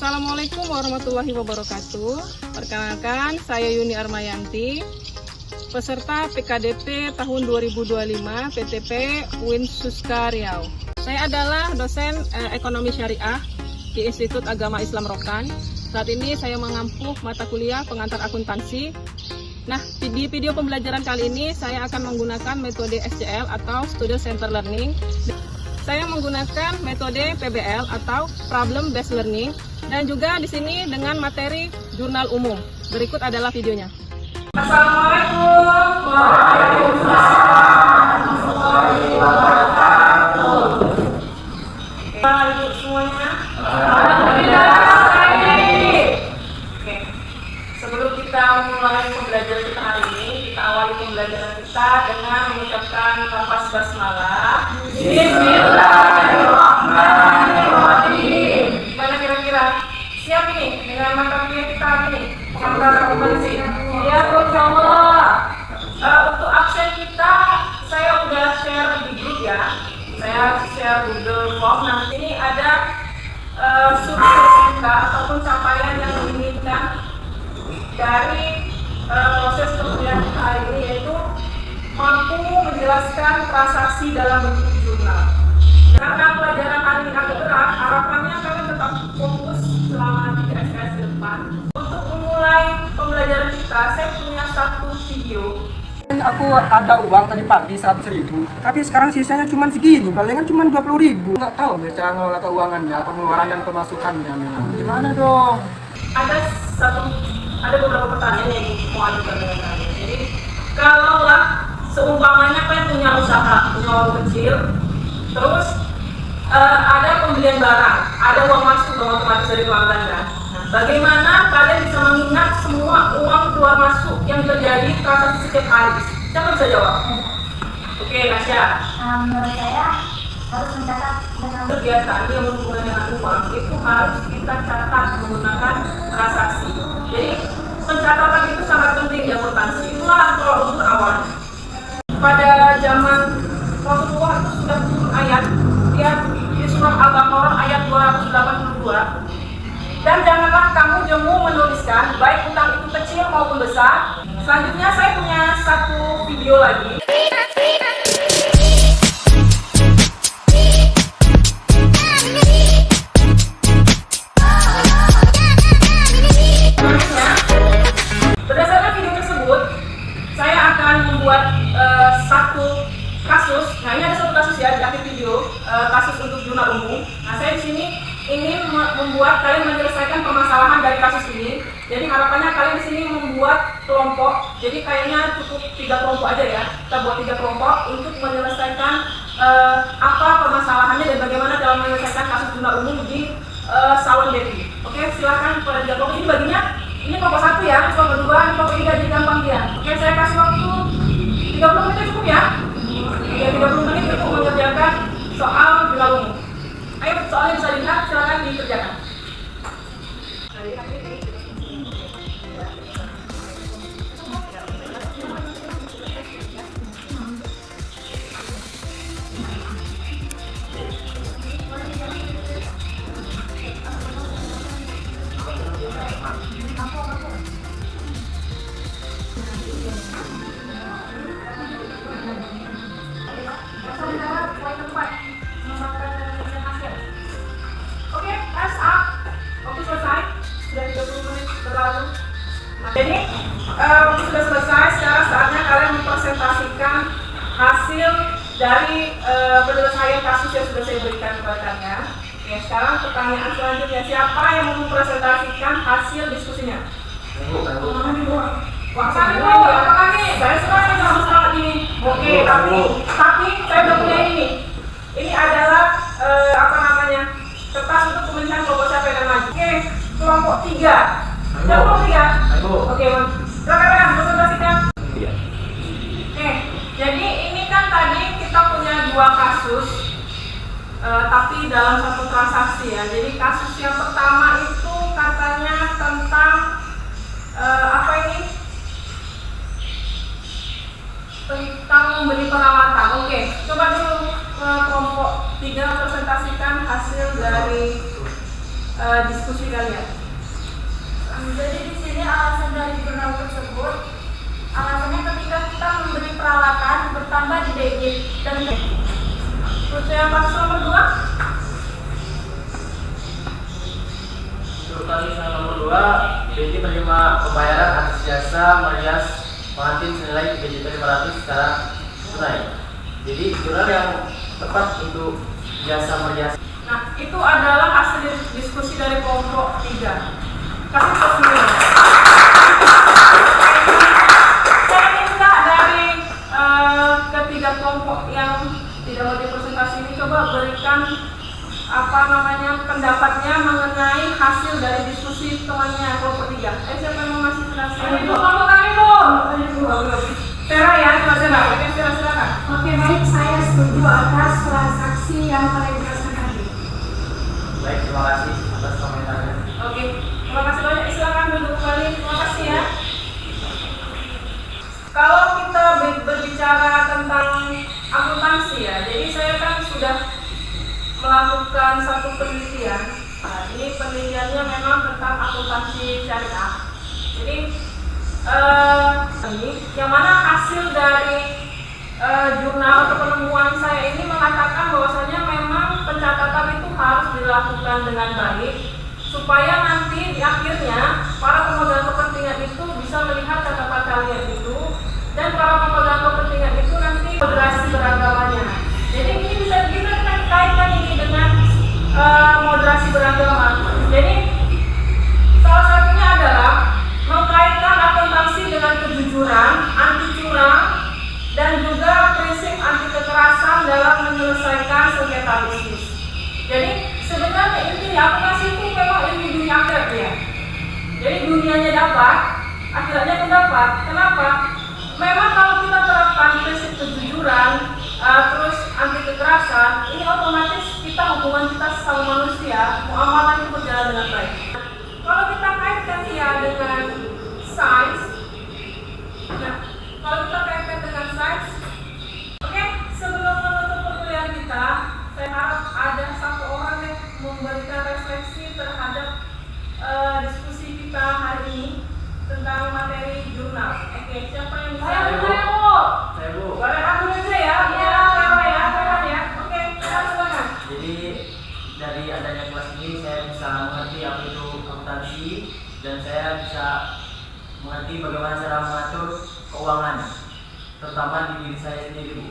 Assalamualaikum warahmatullahi wabarakatuh. Perkenalkan, saya Yuni Armayanti, peserta PKDP tahun 2025 PTP UIN Suska Riau. Saya adalah dosen ekonomi syariah di Institut Agama Islam Rokan. Saat ini saya mengampu mata kuliah pengantar akuntansi. Nah, di video pembelajaran kali ini saya akan menggunakan metode SCL atau Student Center Learning. Saya menggunakan metode PBL atau Problem Based Learning dan juga di sini dengan materi jurnal umum. Berikut adalah videonya. Assalamualaikum warahmatullahi wabarakatuh. Ibu semuanya. Oke. Sebelum kita mulai pembelajaran kita hari ini, kita awali pembelajaran kita dengan mengucapkan lafaz basmalah. Bismillahirrahmanirrahim. Gimana kira-kira? Siap ini dengan mata kuliah kita hari ini? Pengantar akuntansi. Ya, insyaallah. Untuk absen kita, saya udah share di grup ya. Saya share Google Form. Nah, ini ada survei ataupun capaian yang diinginkan dari proses perkuliahan kita hari ini, yaitu mampu menjelaskan transaksi dalam bentuk jurnal. Karena pelajaran hari ini agak berat, harapannya kalian tetap fokus selama 3 SKS ke depan. Untuk memulai pembelajaran kita, saya punya satu video. Aku ada uang tadi pagi 100.000, tapi sekarang sisanya cuma segini, palingan cuma 20.000. Nggak tahu nih cara ngelola keuangannya, pengeluaran dan pemasukannya. Gimana dong? Ada beberapa pertanyaan yang mau ajukan dengan kalian. Jadi, kalaulah seumpamanya kalian punya usaha, punya uang kecil, terus ada pembelian barang, ada uang masuk dong otomatis dari pelanggan kan. Nah, bagaimana kalian bisa mengingat semua uang keluar masuk yang terjadi transaksi setiap hari? Siapa bisa jawab? Oke, Nasya. Menurut saya harus mencatat dengan Kegiatan yang berhubungan dengan uang itu harus kita catat menggunakan transaksi. Jadi pencatatan itu sangat penting di akuntansi. Itulah kalau untuk awal. Pada zaman Rasulullah itu sudah turun ayat, dia di surah Al-Baqarah ayat 282. Dan janganlah kamu jemu menuliskan baik utang itu kecil maupun besar. Selanjutnya saya punya satu video lagi. Berdasarkan video tersebut, saya akan membuat satu kasus. Nah, ini ada satu kasus ya di akhir video, kasus untuk jurnal umum. Nah, saya di sini ingin membuat kalian menyelesaikan permasalahan dari kasus ini. Jadi harapannya kalian di sini membuat kelompok. Jadi kayaknya cukup 3 kelompok aja ya. Kita buat 3 kelompok untuk menyelesaikan apa permasalahannya dan bagaimana dalam menyelesaikan kasus jurnal umum di salon Devi. Oke, silakan pada 3 kelompok ini baginya. Ini kelompok 1 ya, kelompok 2, kelompok 3 jadi gampang dia. Oke, saya kasih waktu 30 menit cukup ya. Ya, 30 menit untuk mengerjakan soal jurnal umum. Ayo, soalnya bisa dilihat, silakan dikerjakan. Oke, hands up. Oke, selesai. Sudah 30 menit berlalu. Nah, jadi sudah selesai. Sekarang saatnya kalian mempresentasikan hasil dari penyelesaian kasus yang sudah saya berikan kepada kalian. Oke, sekarang pertanyaan selanjutnya, siapa yang mau mempresentasikan hasil diskusinya? Waksan itu, apakah nih? Saya suka nih sama masalah ini. Oke, tapi saya udah punya ini. Ini adalah kertas untuk pemilihan kelompok siapa yang akan maju. Oke, kelompok 3. Kelompok 3. Oke, silakan presentasikan. Iya. Oke, jadi ini kan tadi kita punya 2 kasus, tapi dalam satu transaksi ya. Jadi kasus yang pertama itu katanya tentang apa ini? Tentang membeli peralatan. Oke, coba dulu kelompok 3 presentasikan hasil dari diskusi kalian. Jadi di sini alasan dari jurnal tersebut, alasannya ketika kita memberi peralatan bertambah di debit dan Terus yang kasus nomor 2. Untuk kasus yang nomor 2, BJ menerima pembayaran atas jasa merias pengantin senilai 3.500.000 secara tunai. Jadi jurnal yang tepat untuk jasa merias. Nah, itu adalah hasil diskusi dari kelompok 3. Kasih tersendiri. Saya minta dari ketiga kelompok yang tidak mau dipresentasi ini coba berikan pendapatnya mengenai hasil dari diskusi temannya kelompok 3. Siapa yang mau ngasih penjelasan? Ibu, kelompok kami, Bu. Tera ya, silakan. Oke, silakan. Oke, baik, saya setuju atas transaksi yang telah dijelaskan tadi. Baik, terima kasih atas komentarnya. Oke, terima kasih banyak. Silakan duduk kembali. Terima kasih ya. Kalau kita berbicara tentang akuntansi ya, jadi saya kan sudah melakukan satu penelitian. Nah, ini penelitiannya memang tentang akuntansi syariah. Jadi ini yang mana hasil dari jurnal atau penemuan saya ini mengatakan bahwasanya memang pencatatan itu harus dilakukan dengan baik supaya nanti di akhirnya para pemegang kepentingan itu bisa melihat catatan kalian itu dan para pemegang kepentingan itu nanti moderasi beragamanya. Jadi ini bisa kita kaitkan ini dengan moderasi beragama. Jadi salah satunya adalah mengkaitkan akuntansi dengan kejujuran, anti curang, dan juga prinsip anti kekerasan dalam menyelesaikan sengketa bisnis. Jadi sebenarnya inti akuntansi itu memang ilmu dunia akhirat ya. Jadi dunianya dapat, akhiratnya pun dapat. Kenapa? Memang kalau kita terapkan prinsip kejujuran, terus anti kekerasan, ini otomatis kita hubungan kita sama manusia, muamalah itu berjalan dengan baik. Kalau kita kaitkan ya dengan sains, nah kalau kita kaitkan dengan sains, oke, sebelum menutup perkuliahan kita, saya harap ada satu orang yang memberikan refleksi terhadap diskusi kita hari ini tentang materi jurnal. Oke, siapa yang bisa? Saya, Bu. Saya, Bu. Boleh aku aja ya? Iya, ya. Oke, silakan. Jadi dari adanya kelas ini saya bisa mengerti apa itu akuntansi dan saya bisa mengerti bagaimana cara mengatur keuangan, terutama di diri saya sendiri, Bu.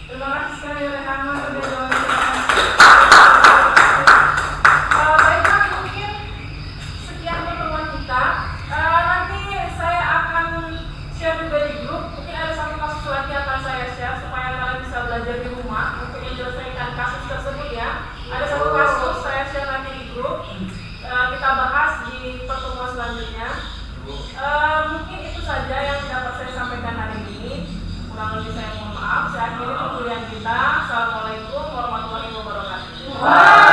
Terima kasih sekali Rehana sudah jawab. Baiklah, mungkin sekian pertemuan kita. Nanti saya akan share juga di grup. Mungkin ada satu kasus lagi akan saya share supaya kalian bisa belajar di rumah untuk menyelesaikan kasus tersebut ya. Ada satu kasus saya share nanti di grup. Kita bahas di pertemuan selanjutnya. Mungkin itu saja yang dapat saya sampaikan hari ini. Kurang lebih saya mohon maaf. Saya akhiri perkuliahan kita. Assalamualaikum warahmatullahi wabarakatuh.